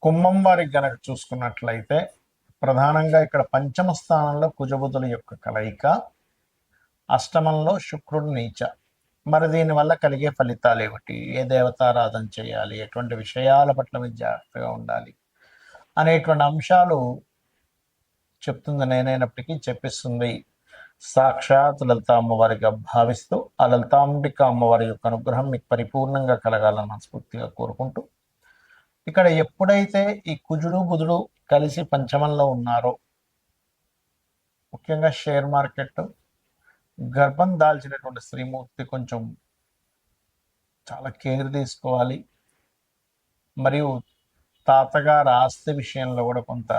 కుంభం వారికి గనక చూసుకున్నట్లయితే ప్రధానంగా ఇక్కడ పంచమ స్థానంలో కుజబుధుల యొక్క కలయిక, అష్టమంలో శుక్రుడు నీచ. మరి దీనివల్ల కలిగే ఫలితాలు ఏమిటి, ఏ దేవతారాధన చేయాలి, ఎటువంటి విషయాల పట్ల మీరు జాగ్రత్తగా ఉండాలి అనేటువంటి అంశాలు చెప్తుంది నేనైనప్పటికీ చెప్పిస్తుంది సాక్షాత్ లలిత అమ్మవారిగా భావిస్తూ ఆ లలితాంబిక అమ్మవారి యొక్క అనుగ్రహం మీకు పరిపూర్ణంగా కలగాలని మనస్ఫూర్తిగా కోరుకుంటూ, ఇక్కడ ఎప్పుడైతే ఈ కుజుడు బుధుడు కలిసి పంచమంలో ఉన్నారో, ముఖ్యంగా షేర్ మార్కెట్, గర్భం దాల్చినటువంటి శ్రీమూర్తి కొంచెం చాలా కేర్ తీసుకోవాలి. మరియు తాతగారు ఆస్తి విషయంలో కూడా కొంత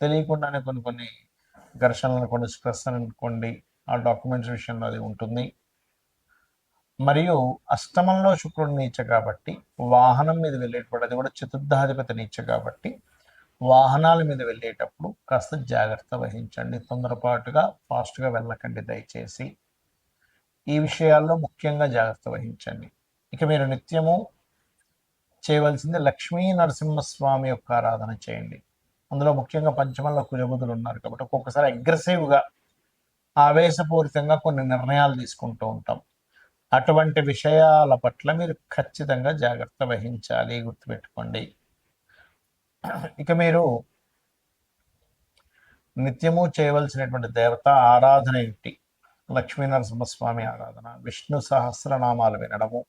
తెలియకుండానే కొన్ని ఘర్షణలు, కొన్ని స్ట్రెస్ అనుకోండి, ఆ డాక్యుమెంట్స్ విషయంలో అది ఉంటుంది. మరియు అష్టమంలో శుక్రుడు నీచ కాబట్టి వాహనం మీద వెళ్ళేటప్పుడు, అది కూడా చతుర్థాధిపతి నీచ కాబట్టి వాహనాల మీద వెళ్ళేటప్పుడు కాస్త జాగ్రత్త వహించండి. తొందరపాటుగా ఫాస్ట్గా వెళ్ళకండి దయచేసి. ఈ విషయాల్లో ముఖ్యంగా జాగ్రత్త వహించండి. ఇక మీరు నిత్యము చేయవలసింది లక్ష్మీ నరసింహస్వామి యొక్క ఆరాధన చేయండి. అందులో ముఖ్యంగా పంచమంలో కుజబుధులు ఉన్నారు కాబట్టి ఒక్కొక్కసారి అగ్రెసివ్గా, ఆవేశపూరితంగా కొన్ని నిర్ణయాలు తీసుకుంటూ ఉంటాం. అటువంటి విషయాల పట్ల మీరు ఖచ్చితంగా జాగ్రత్త వహించాలి, గుర్తుపెట్టుకోండి. ఇక మీరు నిత్యము చేయవలసినటువంటి దేవత ఆరాధన ఏమిటి? లక్ష్మీ నరసింహస్వామి ఆరాధన, విష్ణు సహస్రనామాలు వినడము,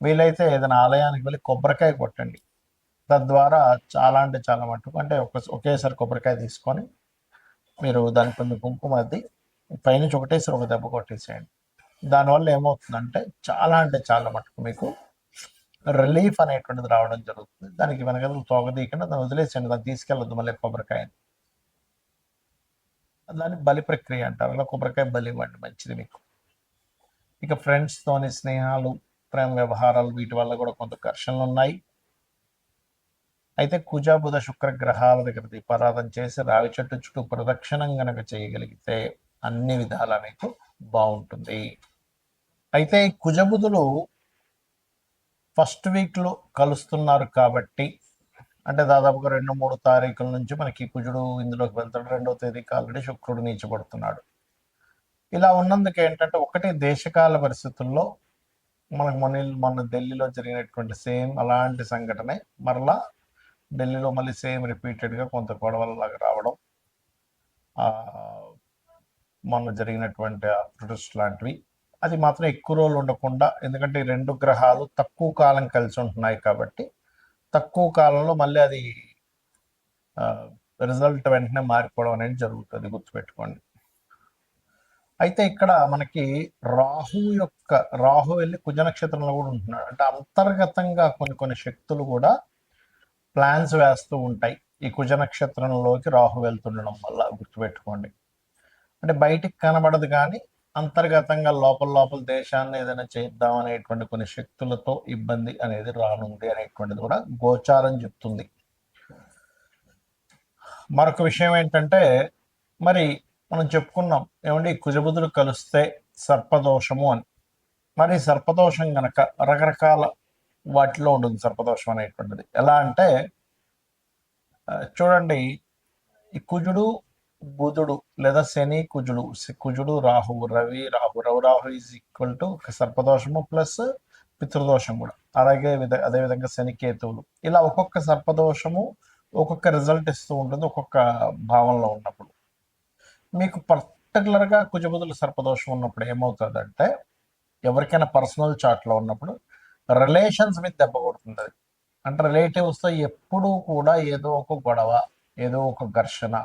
వీలైతే ఏదైనా ఆలయానికి వెళ్ళి కొబ్బరికాయ కొట్టండి. తద్వారా చాలా అంటే చాలా మటుకు, అంటే ఒకేసారి కొబ్బరికాయ తీసుకొని మీరు దానికి కొంచెం కుంకుమ అద్ది పైనుంచి ఒకటేసారి ఒక దెబ్బ కొట్టేసేయండి. దానివల్ల ఏమవుతుందంటే చాలా అంటే చాలా మటుకు మీకు రిలీఫ్ అనేటువంటిది రావడం జరుగుతుంది. దానికి వెనకలు తోగదీయకుండా దాన్ని వదిలేసేయండి, దాన్ని తీసుకెళ్ళొద్దు మళ్ళీ కొబ్బరికాయని. దాన్ని బలి ప్రక్రియ అంటారు. అలా కొబ్బరికాయ బలి ఇవ్వండి, మంచిది మీకు. ఇక ఫ్రెండ్స్తోని స్నేహాలు, ప్రేమ వ్యవహారాలు, వీటి వల్ల కూడా కొంత ఘర్షణలు ఉన్నాయి. అయితే కుజ బుధ శుక్ర గ్రహాల దగ్గర దీపారాధన చేసి రావి చెట్టు చుట్టూ ప్రదక్షిణం గనక చేయగలిగితే అన్ని విధాలా మీకు బాగుంటుంది. అయితే కుజబుధులు ఫస్ట్ వీక్లో కలుస్తున్నారు కాబట్టి, అంటే దాదాపుగా 2-3 తారీఖుల నుంచి మనకి కుజుడు ఇందులోకి వెళ్తాడు. 2వ తేదీకి ఆల్రెడీ శుక్రుడు నీచబడుతున్నాడు. ఇలా ఉన్నందుకు ఏంటంటే, ఒకటి దేశకాల పరిస్థితుల్లో మనకు మొన్న ఢిల్లీలో జరిగినటువంటి సేమ్ అలాంటి సంఘటనే మరలా ఢిల్లీలో మళ్ళీ సేమ్ రిపీటెడ్గా కొంత గొడవలలాగా రావడం, మొన్న జరిగినటువంటి ప్రొటెస్ట్ లాంటివి. అది మాత్రం ఎక్కువ రోజులు ఉండకుండా, ఎందుకంటే ఈ 2 గ్రహాలు తక్కువ కాలం కలిసి ఉంటున్నాయి కాబట్టి తక్కువ కాలంలో మళ్ళీ అది రిజల్ట్ వెంటనే మారిపోవడం అనేది జరుగుతుంది, గుర్తుపెట్టుకోండి. అయితే ఇక్కడ మనకి రాహు వెళ్ళి కుజ నక్షత్రంలో కూడా ఉంటున్నాడు. అంటే అంతర్గతంగా కొన్ని శక్తులు కూడా ప్లాన్స్ వేస్తూ ఉంటాయి ఈ కుజ నక్షత్రంలోకి రాహు వెళ్తుండడం వల్ల, గుర్తుపెట్టుకోండి. అంటే బయటికి కనబడదు కానీ అంతర్గతంగా లోపల దేశాన్ని ఏదైనా చేద్దాం అనేటువంటి కొన్ని శక్తులతో ఇబ్బంది అనేది రానుంది అనేటువంటిది కూడా గోచారం చెప్తుంది. మరొక విషయం ఏంటంటే, మరి మనం చెప్పుకున్నాం ఏమండి, కుజబుధులు కలిస్తే సర్పదోషము అని. మరి సర్పదోషం గనక రకరకాల వాటిలో ఉంటుంది. సర్పదోషం అనేటువంటిది ఎలా అంటే, చూడండి, ఈ కుజుడు బుధుడు లేదా శని కుజుడు రాహువు రాహు ఈజ్ ఈక్వల్ టు సర్పదోషము ప్లస్ పితృదోషం కూడా. అదేవిధంగా శని కేతువులు, ఇలా ఒక్కొక్క సర్పదోషము ఒక్కొక్క రిజల్ట్ ఇస్తూ ఉంటుంది ఒక్కొక్క భావంలో ఉన్నప్పుడు. మీకు పర్టికులర్గా కుజబుధులు సర్పదోషం ఉన్నప్పుడు ఏమవుతుందంటే, ఎవరికైనా పర్సనల్ చాట్లో ఉన్నప్పుడు రిలేషన్స్ మీద దెబ్బ కొడుతుంది అది. అంటే రిలేటివ్స్తో ఎప్పుడూ కూడా ఏదో ఒక గొడవ, ఏదో ఒక ఘర్షణ,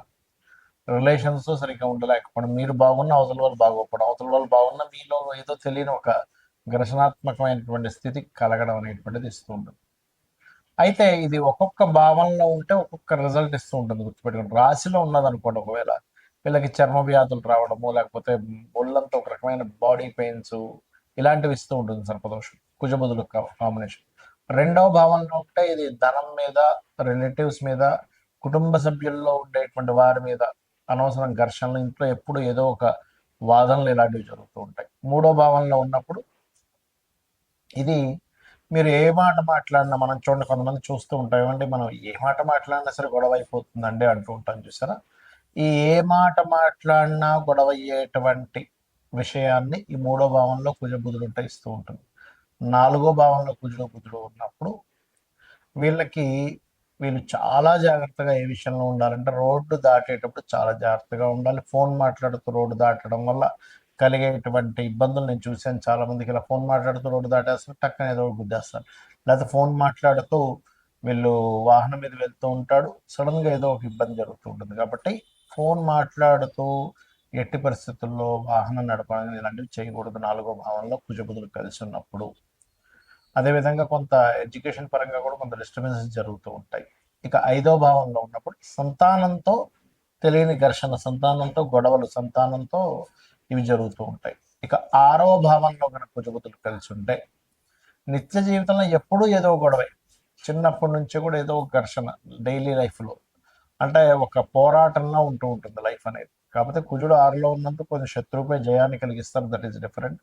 రిలేషన్స్ సరిగ్గా ఉండలేకపోవడం, మీరు బాగున్న అవతల వాళ్ళు బాగోకపోవడం, అవతల వాళ్ళు బాగున్న మీలో ఏదో తెలియని ఒక ఘర్షణాత్మకమైనటువంటి స్థితి కలగడం అనేటువంటిది ఇస్తూ ఉంటుంది. అయితే ఇది ఒక్కొక్క భావంలో ఉంటే ఒక్కొక్క రిజల్ట్ ఇస్తూ ఉంటుంది, గుర్తుపెట్టుకోండి. రాశిలో ఉన్నదనుకోండి, ఒకవేళ వీళ్ళకి చర్మ వ్యాధులు రావడము, లేకపోతే ఒళ్ళంతా ఒక రకమైన బాడీ పెయిన్స్, ఇలాంటివి ఇస్తూ ఉంటుంది సర్పదోషం, కుజబుధుల కాంబినేషన్. 2వ భావంలో ఉంటే ఇది ధనం మీద, రిలేటివ్స్ మీద, కుటుంబ సభ్యుల్లో ఉండేటువంటి వారి మీద అనవసరం ఘర్షణలు, ఇంట్లో ఎప్పుడు ఏదో ఒక వాదనలు ఇలాంటివి జరుగుతూ ఉంటాయి. 3వ భావంలో ఉన్నప్పుడు ఇది మీరు ఏ మాట మాట్లాడినా మనం చూడండి, కొంతమంది చూస్తూ ఉంటాం ఏమండి, మనం ఏ మాట మాట్లాడినా సరే గొడవ అయిపోతుందండి అంటూ ఉంటాం చూసారా. ఈ ఏ మాట మాట్లాడినా గొడవ అయ్యేటువంటి విషయాన్ని ఈ మూడో భావంలో కుజబుధుడు ఇస్తూ ఉంటుంది. నాలుగో భావంలో కుజుడు బుధుడు ఉన్నప్పుడు వీళ్ళకి వీళ్ళు చాలా జాగ్రత్తగా ఏ విషయంలో ఉండాలంటే రోడ్డు దాటేటప్పుడు చాలా జాగ్రత్తగా ఉండాలి. ఫోన్ మాట్లాడుతూ రోడ్డు దాటడం వల్ల కలిగేటువంటి ఇబ్బందులు నేను చూశాను. చాలా మందికి ఇలా ఫోన్ మాట్లాడుతూ రోడ్డు దాటేస్తారు, టక్కన ఏదో ఒకటి గుద్దేస్తారు. లేకపోతే ఫోన్ మాట్లాడుతూ వీళ్ళు వాహనం మీద వెళ్తూ ఉంటాడు, సడన్గా ఏదో ఒక ఇబ్బంది జరుగుతూ ఉంటుంది. కాబట్టి ఫోన్ మాట్లాడుతూ ఎట్టి పరిస్థితుల్లో వాహనం నడపడం ఇలాంటివి చేయకూడదు నాలుగో భావంలో కుజబుధులు కలిసి ఉన్నప్పుడు. అదేవిధంగా కొంత ఎడ్యుకేషన్ పరంగా కూడా కొంత డిస్టర్బెన్సెస్ జరుగుతూ ఉంటాయి. ఇక ఐదో భావంలో ఉన్నప్పుడు సంతానంతో తెలియని ఘర్షణ, సంతానంతో గొడవలు, సంతానంతో ఇవి జరుగుతూ ఉంటాయి. ఇక ఆరవ భావంలో కనుక కుజబుధులు కలిసి ఉంటే నిత్య జీవితంలో ఎప్పుడూ ఏదో గొడవే, చిన్నప్పటి నుంచి కూడా ఏదో ఒక ఘర్షణ డైలీ లైఫ్లో, అంటే ఒక పోరాటంలో ఉంటూ ఉంటుంది లైఫ్ అనేది. కాకపోతే కుజుడు ఆరులో ఉన్నందుకు కొంచెం శత్రువుపై జయాన్ని కలిగిస్తారు, దట్ ఈస్ డిఫరెంట్.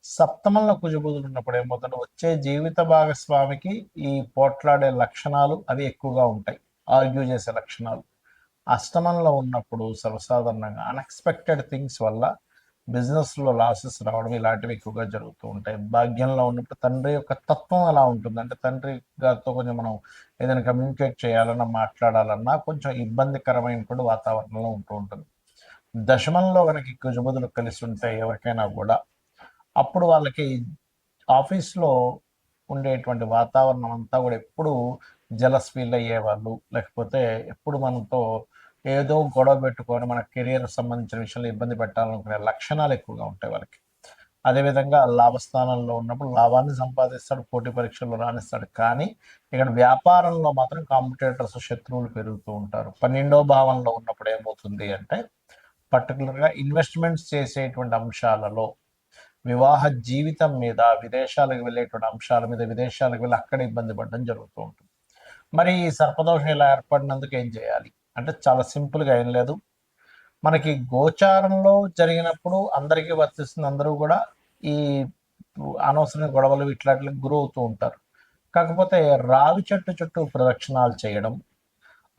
సప్తమంలో కుజబుధులు ఉన్నప్పుడు ఏమవుతుందంటే వచ్చే జీవిత భాగస్వామికి ఈ పోట్లాడే లక్షణాలు అవి ఎక్కువగా ఉంటాయి, ఆర్గ్యూ చేసే లక్షణాలు. అష్టమంలో ఉన్నప్పుడు సర్వసాధారణంగా అన్ఎక్స్పెక్టెడ్ థింగ్స్ వల్ల బిజినెస్లో లాసెస్ రావడం ఇలాంటివి ఎక్కువగా జరుగుతూ ఉంటాయి. భాగ్యంలో ఉన్నప్పుడు తండ్రి యొక్క తత్వం ఎలా ఉంటుంది అంటే తండ్రి గారితో కొంచెం మనం ఏదైనా కమ్యూనికేట్ చేయాలన్నా మాట్లాడాలన్నా కొంచెం ఇబ్బందికరమైనటువంటి వాతావరణంలో ఉంటూ ఉంటుంది. దశమంలో కనుక కుజబుధులు కలిసి ఉంటే ఎవరికైనా కూడా అప్పుడు వాళ్ళకి ఆఫీస్లో ఉండేటువంటి వాతావరణం అంతా కూడా ఎప్పుడు జలస్ ఫీల్ అయ్యేవాళ్ళు, లేకపోతే ఎప్పుడు మనతో ఏదో గొడవ పెట్టుకొని మన కెరియర్ సంబంధించిన విషయంలో ఇబ్బంది పెట్టాలనుకునే లక్షణాలు ఎక్కువగా ఉంటాయి వాళ్ళకి. అదేవిధంగా లాభస్థానంలో ఉన్నప్పుడు లాభాన్ని సంపాదిస్తాడు, పోటీ పరీక్షల్లో రాణిస్తాడు. కానీ ఇక్కడ వ్యాపారంలో మాత్రం కాంపిటేటర్స్, శత్రువులు పెరుగుతూ ఉంటారు. 12వ భావంలో ఉన్నప్పుడు ఏమవుతుంది అంటే పర్టికులర్గా ఇన్వెస్ట్మెంట్స్ చేసేటువంటి అంశాలలో, వివాహ జీవితం మీద, విదేశాలకు వెళ్ళేటువంటి అంశాల మీద, విదేశాలకు వెళ్ళి అక్కడ ఇబ్బంది పడడం జరుగుతూ ఉంటుంది. మరి ఈ సర్పదోషం ఇలా ఏర్పడినందుకు ఏం చేయాలి అంటే చాలా సింపుల్గా ఏం లేదు. మనకి గోచారంలో జరిగినప్పుడు అందరికీ వర్తిస్తుంది, అందరూ కూడా ఈ అనవసరమైన గొడవలు ఇట్లాంటికి గురవుతూ ఉంటారు. కాకపోతే రావి చెట్టు చుట్టూ ప్రదక్షిణాలు చేయడం,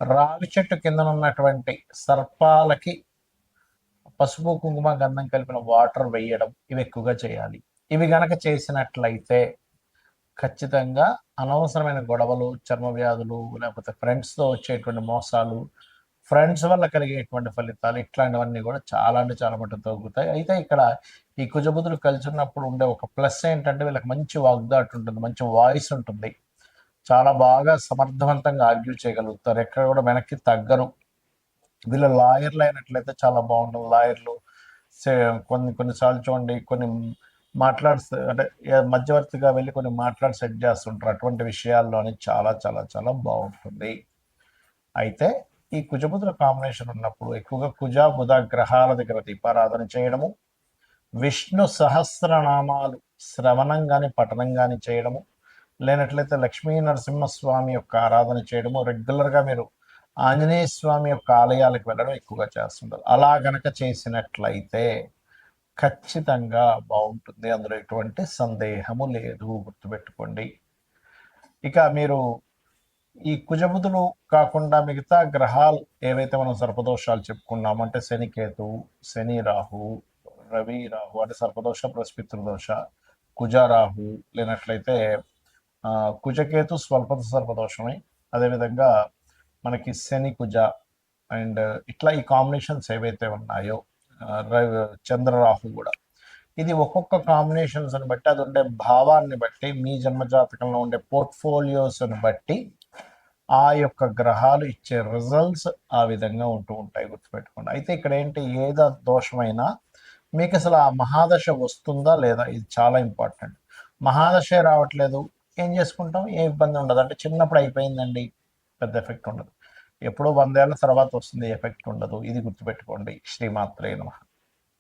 రావి చెట్టు కింద ఉన్నటువంటి సర్పాలకి పసుపు కుంకుమ గంధం కలిపిన వాటర్ వేయడం, ఇవి ఎక్కువగా చేయాలి. ఇవి గనక చేసినట్లయితే ఖచ్చితంగా అనవసరమైన గొడవలు, చర్మ వ్యాధులు, లేకపోతే ఫ్రెండ్స్తో వచ్చేటువంటి మోసాలు, ఫ్రెండ్స్ వల్ల కలిగేటువంటి ఫలితాలు ఇట్లాంటివన్నీ కూడా చాలా అంటే చాలా మటుకు తగ్గుతాయి. అయితే ఇక్కడ ఈ కుజబుధులు కలిసి ఉన్నప్పుడు ఉండే ఒక ప్లస్ ఏంటంటే వీళ్ళకి మంచి వాగ్దాటు ఉంటుంది, మంచి వాయిస్ ఉంటుంది, చాలా బాగా సమర్థవంతంగా ఆర్గ్యూ చేయగలుగుతారు, ఎక్కడ కూడా వెనక్కి తగ్గరు. వీళ్ళు లాయర్లు అయినట్లయితే చాలా బాగుంటుంది. లాయర్లు కొన్నిసార్లు చూడండి, కొన్ని మాట్లాడుతూ అంటే మధ్యవర్తిగా వెళ్ళి కొన్ని మాట్లాడి సెట్ చేస్తుంటారు. అటువంటి విషయాల్లోని చాలా చాలా చాలా బాగుంటుంది. అయితే ఈ కుజబుధుల కాంబినేషన్ ఉన్నప్పుడు ఎక్కువగా కుజ బుధ గ్రహాల దగ్గర దీపారాధన చేయడము, విష్ణు సహస్రనామాలు శ్రవణం కానీ పఠనం కానీ చేయడము, లేనట్లయితే లక్ష్మీ నరసింహస్వామి యొక్క ఆరాధన చేయడము, రెగ్యులర్గా మీరు ఆంజనేయ స్వామి యొక్క ఆలయాలకు వెళ్ళడం ఎక్కువగా చేస్తుంటారు. అలా గనక చేసినట్లయితే ఖచ్చితంగా బాగుంటుంది, అందులో ఎటువంటి సందేహము లేదు, గుర్తుపెట్టుకోండి. ఇక మీరు ఈ కుజబుధులు కాకుండా మిగతా గ్రహాలు ఏవైతే మనం సర్పదోషాలు చెప్పుకున్నామో అంటే శనికేతు, శని రాహు, రవి రాహు అంటే సర్పదోష ప్లస్ పితృదోష, కుజ రాహు, లేనట్లయితే కుజకేతు స్వల్పత సర్పదోషమే, అదేవిధంగా మనకి శని కుజ అండ్ ఇట్లా ఈ కాంబినేషన్స్ ఏవైతే ఉన్నాయో, చంద్రరాహు కూడా, ఇది ఒక్కొక్క కాంబినేషన్స్ అని బట్టి, అది ఉండే భావాన్ని బట్టి, మీ జన్మజాతకంలో ఉండే పోర్ట్ఫోలియోస్ని బట్టి ఆ యొక్క గ్రహాలు ఇచ్చే రిజల్ట్స్ ఆ విధంగా ఉంటూ ఉంటాయి, గుర్తుపెట్టుకోండి. అయితే ఇక్కడ ఏంటి, ఏదో దోషమైనా మీకు అసలు ఆ మహాదశ వస్తుందా లేదా, ఇది చాలా ఇంపార్టెంట్. మహాదశ రావట్లేదు, ఏం చేసుకుంటాం, ఏ ఇబ్బంది ఉండదు, అంటే చిన్నప్పుడు అయిపోయిందండి, పెద్ద ఎఫెక్ట్ ఉండదు. ఎప్పుడో 100 ఏళ్ల తర్వాత వస్తుంది, ఎఫెక్ట్ ఉండదు. ఇది గుర్తుపెట్టుకోండి. శ్రీమాత్రే నమః.